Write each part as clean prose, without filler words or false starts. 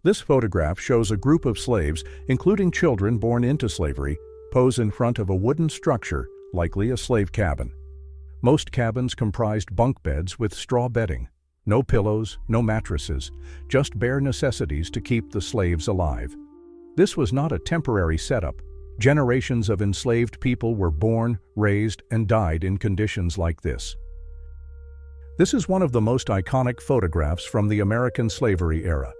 This photograph shows a group of slaves, including children born into slavery, pose in front of a wooden structure, likely a slave cabin. Most cabins comprised bunk beds with straw bedding. No pillows, no mattresses, just bare necessities to keep the slaves alive. This was not a temporary setup. Generations of enslaved people were born, raised, and died in conditions like this. This is one of the most iconic photographs from the American slavery era.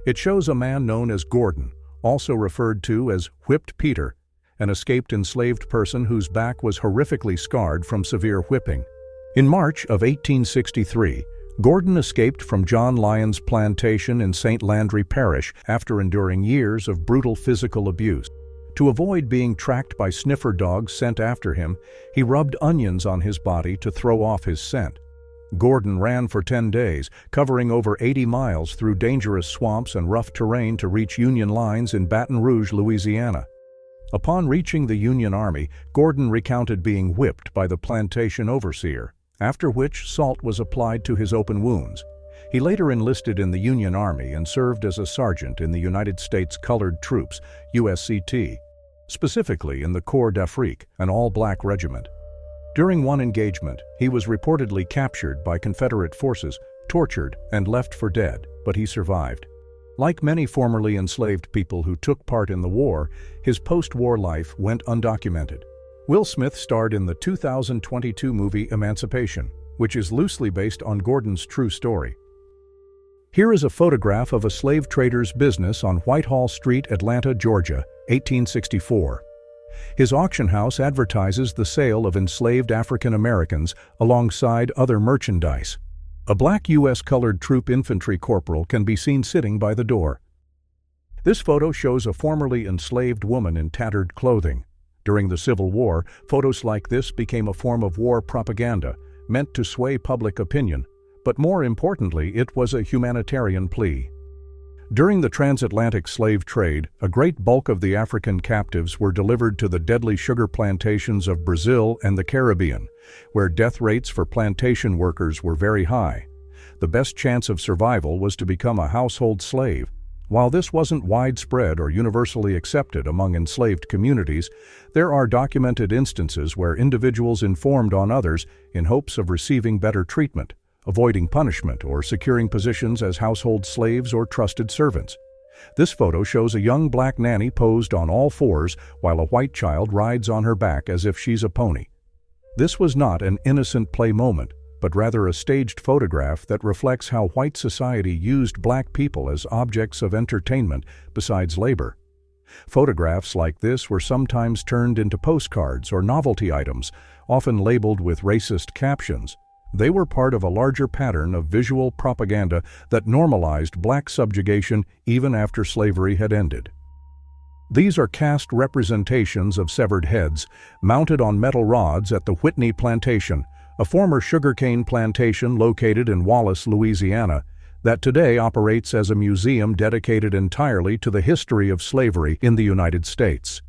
It shows a man known as Gordon, also referred to as Whipped Peter, an escaped enslaved person whose back was horrifically scarred from severe whipping. In March of 1863, Gordon escaped from John Lyon's plantation in St. Landry Parish after enduring years of brutal physical abuse. To avoid being tracked by sniffer dogs sent after him, he rubbed onions on his body to throw off his scent. Gordon ran for 10 days, covering over 80 miles through dangerous swamps and rough terrain to reach Union lines in Baton Rouge, Louisiana. Upon reaching the Union Army, Gordon recounted being whipped by the plantation overseer, after which salt was applied to his open wounds. He later enlisted in the Union Army and served as a sergeant in the United States Colored Troops, USCT, specifically in the Corps d'Afrique, an all-black regiment. During one engagement, he was reportedly captured by Confederate forces, tortured, and left for dead, but he survived. Like many formerly enslaved people who took part in the war, his post-war life went undocumented. Will Smith starred in the 2022 movie Emancipation, which is loosely based on Gordon's true story. Here is a photograph of a slave trader's business on Whitehall Street, Atlanta, Georgia, 1864. His auction house advertises the sale of enslaved African Americans alongside other merchandise. A black U.S. Colored Troop infantry corporal can be seen sitting by the door. This photo shows a formerly enslaved woman in tattered clothing. During the Civil War, photos like this became a form of war propaganda, meant to sway public opinion, but more importantly, it was a humanitarian plea. During the transatlantic slave trade, a great bulk of the African captives were delivered to the deadly sugar plantations of Brazil and the Caribbean, where death rates for plantation workers were very high. The best chance of survival was to become a household slave. While this wasn't widespread or universally accepted among enslaved communities, there are documented instances where individuals informed on others in hopes of receiving better treatment, avoiding punishment, or securing positions as household slaves or trusted servants. This photo shows a young black nanny posed on all fours while a white child rides on her back as if she's a pony. This was not an innocent play moment, but rather a staged photograph that reflects how white society used black people as objects of entertainment besides labor. Photographs like this were sometimes turned into postcards or novelty items, often labeled with racist captions. They were part of a larger pattern of visual propaganda that normalized black subjugation even after slavery had ended. These are cast representations of severed heads, mounted on metal rods at the Whitney Plantation, a former sugarcane plantation located in Wallace, Louisiana, that today operates as a museum dedicated entirely to the history of slavery in the United States.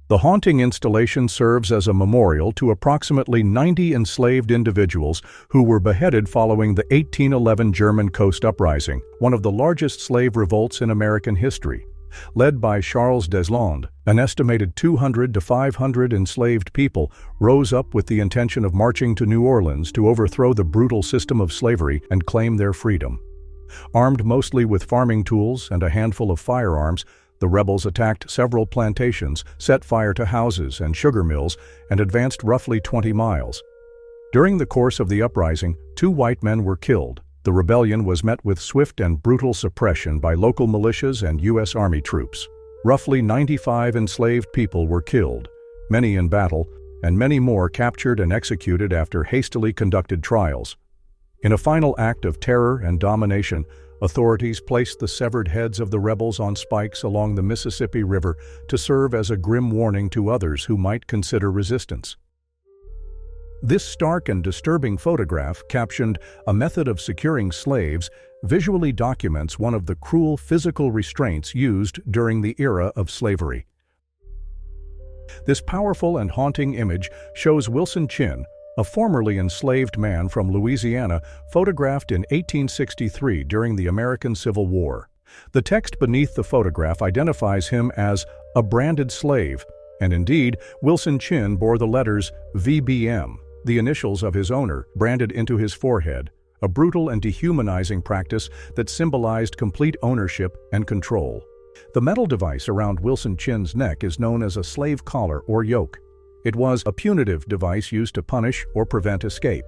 The haunting installation serves as a memorial to approximately 90 enslaved individuals who were beheaded following the 1811 German Coast Uprising, one of the largest slave revolts in American history. Led by Charles Deslandes, an estimated 200 to 500 enslaved people rose up with the intention of marching to New Orleans to overthrow the brutal system of slavery and claim their freedom. Armed mostly with farming tools and a handful of firearms, the rebels attacked several plantations, set fire to houses and sugar mills, and advanced roughly 20 miles. During the course of the uprising, 2 white men were killed. The rebellion was met with swift and brutal suppression by local militias and U.S. Army troops. Roughly 95 enslaved people were killed, many in battle, and many more captured and executed after hastily conducted trials. In a final act of terror and domination, authorities placed the severed heads of the rebels on spikes along the Mississippi River to serve as a grim warning to others who might consider resistance. This stark and disturbing photograph, captioned "A Method of Securing Slaves," visually documents one of the cruel physical restraints used during the era of slavery. This powerful and haunting image shows Wilson Chin, a formerly enslaved man from Louisiana, photographed in 1863 during the American Civil War. The text beneath the photograph identifies him as a branded slave, and indeed, Wilson Chin bore the letters VBM, the initials of his owner, branded into his forehead, a brutal and dehumanizing practice that symbolized complete ownership and control. The metal device around Wilson Chin's neck is known as a slave collar or yoke. It was a punitive device used to punish or prevent escape.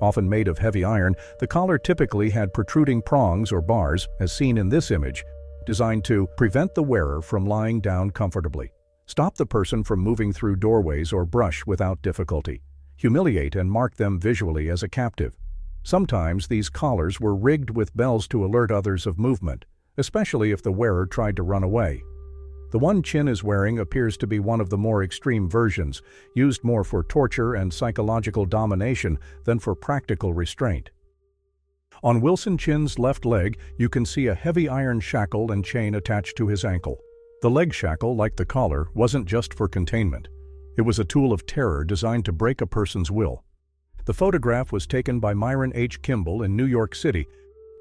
Often made of heavy iron, the collar typically had protruding prongs or bars, as seen in this image, designed to prevent the wearer from lying down comfortably, stop the person from moving through doorways or brush without difficulty, humiliate and mark them visually as a captive. Sometimes these collars were rigged with bells to alert others of movement, especially if the wearer tried to run away. The one Chin is wearing appears to be one of the more extreme versions, used more for torture and psychological domination than for practical restraint. On Wilson Chin's left leg, you can see a heavy iron shackle and chain attached to his ankle. The leg shackle, like the collar, wasn't just for containment. It was a tool of terror designed to break a person's will. The photograph was taken by Myron H. Kimball in New York City.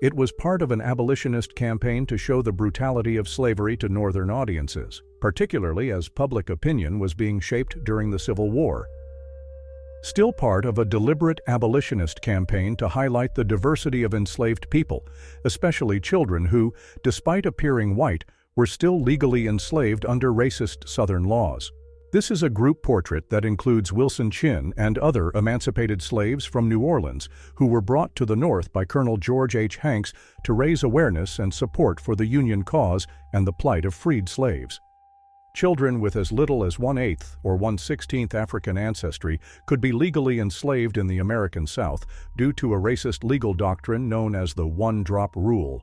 It was part of an abolitionist campaign to show the brutality of slavery to Northern audiences, particularly as public opinion was being shaped during the Civil War. Still part of a deliberate abolitionist campaign to highlight the diversity of enslaved people, especially children who, despite appearing white, were still legally enslaved under racist Southern laws. This is a group portrait that includes Wilson Chin and other emancipated slaves from New Orleans who were brought to the North by Colonel George H. Hanks to raise awareness and support for the Union cause and the plight of freed slaves. Children with as little as 1/8 or 1/16 African ancestry could be legally enslaved in the American South due to a racist legal doctrine known as the one-drop rule.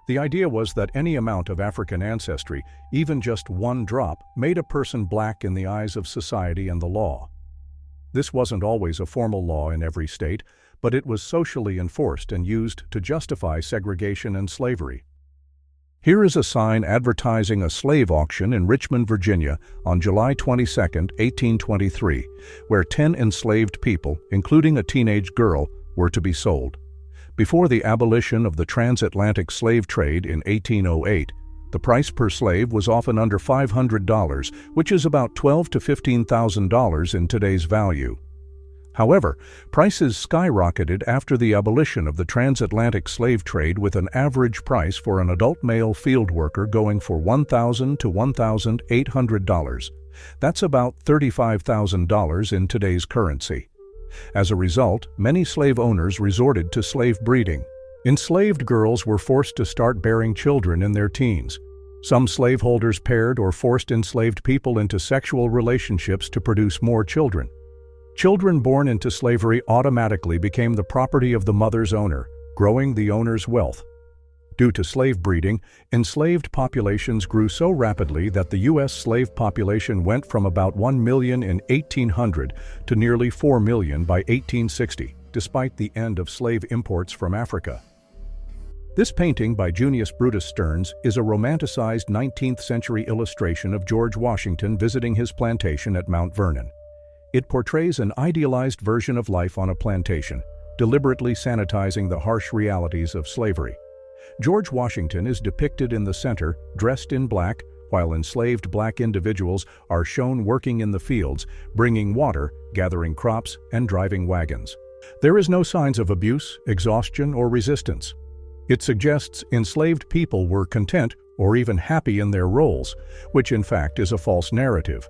The idea was that any amount of African ancestry, even just one drop, made a person black in the eyes of society and the law. This wasn't always a formal law in every state, but it was socially enforced and used to justify segregation and slavery. Here is a sign advertising a slave auction in Richmond, Virginia, on July 22, 1823, where 10 enslaved people, including a teenage girl, were to be sold. Before the abolition of the transatlantic slave trade in 1808, the price per slave was often under $500, which is about $12,000 to $15,000 in today's value. However, prices skyrocketed after the abolition of the transatlantic slave trade, with an average price for an adult male field worker going for $1,000 to $1,800. That's about $35,000 in today's currency. As a result, many slave owners resorted to slave breeding. Enslaved girls were forced to start bearing children in their teens. Some slaveholders paired or forced enslaved people into sexual relationships to produce more children. Children born into slavery automatically became the property of the mother's owner, growing the owner's wealth. Due to slave breeding, enslaved populations grew so rapidly that the U.S. slave population went from about 1 million in 1800 to nearly 4 million by 1860, despite the end of slave imports from Africa. This painting by Junius Brutus Stearns is a romanticized 19th-century illustration of George Washington visiting his plantation at Mount Vernon. It portrays an idealized version of life on a plantation, deliberately sanitizing the harsh realities of slavery. George Washington is depicted in the center, dressed in black, while enslaved black individuals are shown working in the fields, bringing water, gathering crops, and driving wagons. There is no signs of abuse, exhaustion, or resistance. It suggests enslaved people were content or even happy in their roles, which in fact is a false narrative.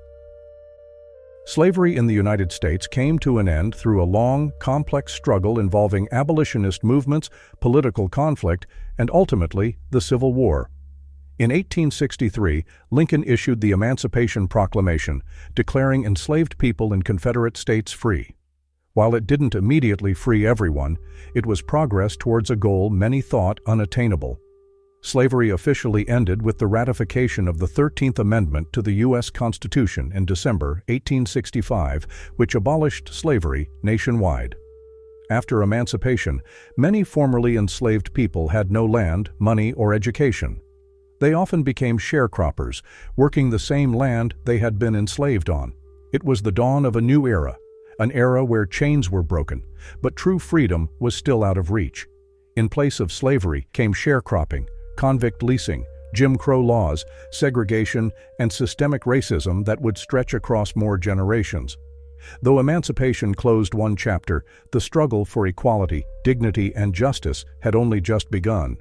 Slavery in the United States came to an end through a long, complex struggle involving abolitionist movements, political conflict, and ultimately, the Civil War. In 1863, Lincoln issued the Emancipation Proclamation, declaring enslaved people in Confederate states free. While it didn't immediately free everyone, it was progress towards a goal many thought unattainable. Slavery officially ended with the ratification of the 13th Amendment to the U.S. Constitution in December 1865, which abolished slavery nationwide. After emancipation, many formerly enslaved people had no land, money, or education. They often became sharecroppers, working the same land they had been enslaved on. It was the dawn of a new era, an era where chains were broken, but true freedom was still out of reach. In place of slavery came sharecropping, convict leasing, Jim Crow laws, segregation, and systemic racism that would stretch across more generations. Though emancipation closed one chapter, the struggle for equality, dignity, and justice had only just begun.